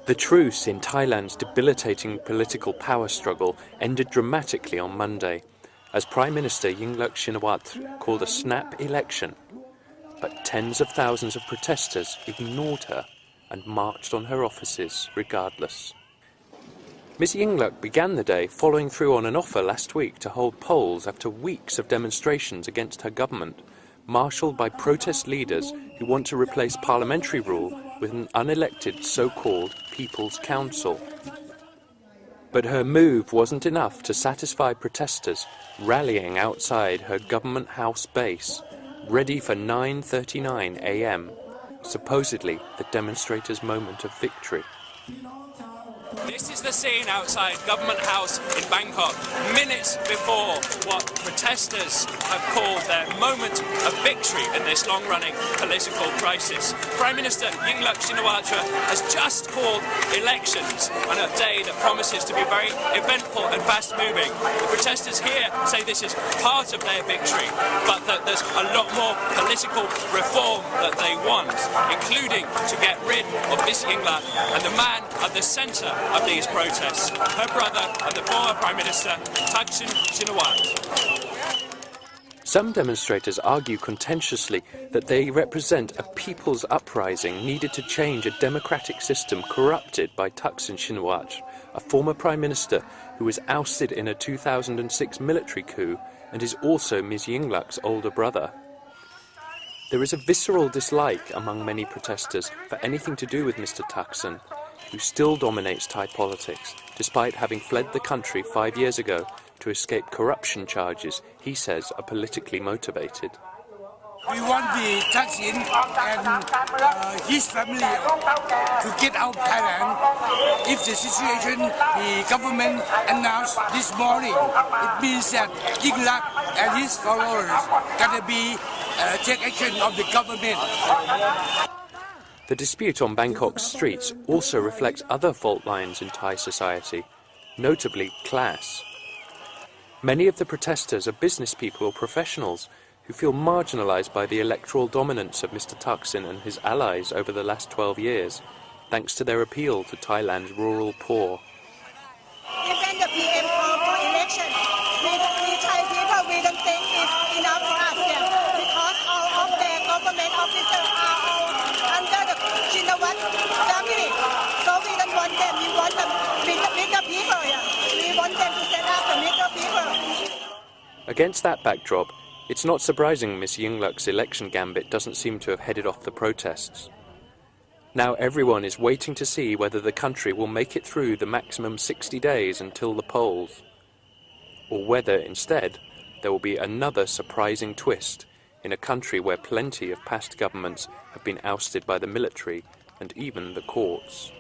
The truce in Thailand's debilitating political power struggle ended dramatically on Monday, as Prime Minister Yingluck Shinawatra called a snap election. But tens of thousands of protesters ignored her and marched on her offices regardless. Ms Yingluck began the day following through on an offer last week to hold polls after weeks of demonstrations against her government, marshalled by protest leaders who want to replace parliamentary rule with an unelected so-called People's Council. But her move wasn't enough to satisfy protesters rallying outside her government house base, ready for 9:39 a.m., supposedly the demonstrators' moment of victory. This is the scene outside Government House in Bangkok, minutes before what protesters have called their moment of victory in this long-running political crisis. Prime Minister Yingluck Shinawatra has just called elections on a day that promises to be very eventful and fast-moving. The protesters here say this is part of their victory, but that there's a lot more political reform that they want, including to get rid of Ms Yingluck and the man at the centre of these protests, her brother and the former Prime Minister, Shinawatra. Some demonstrators argue contentiously that they represent a people's uprising needed to change a democratic system corrupted by Shinawatra, a former Prime Minister who was ousted in a 2006 military coup and is also Ms Yingluck's older brother. There is a visceral dislike among many protesters for anything to do with Mr Thaksin, who still dominates Thai politics, despite having fled the country 5 years ago to escape corruption charges he says are politically motivated. We want the Thaksin and his family to get out of Thailand. If the situation the government announced this morning, it means that Yingluck and his followers gonna be take action of the government. The dispute on Bangkok's streets also reflects other fault lines in Thai society, notably class. Many of the protesters are business people or professionals who feel marginalised by the electoral dominance of Mr Thaksin and his allies over the last 12 years, thanks to their appeal to Thailand's rural poor. Even the PM for election, we Thai people, we don't think it's enough for us here, because all of the government officers are all under the Shinawatra family. So we don't want them, we want them with the people here. We want them to set up the middle people. Against that backdrop, it's not surprising Ms Yingluck's election gambit doesn't seem to have headed off the protests. Now everyone is waiting to see whether the country will make it through the maximum 60 days until the polls, or whether, instead, there will be another surprising twist in a country where plenty of past governments have been ousted by the military and even the courts.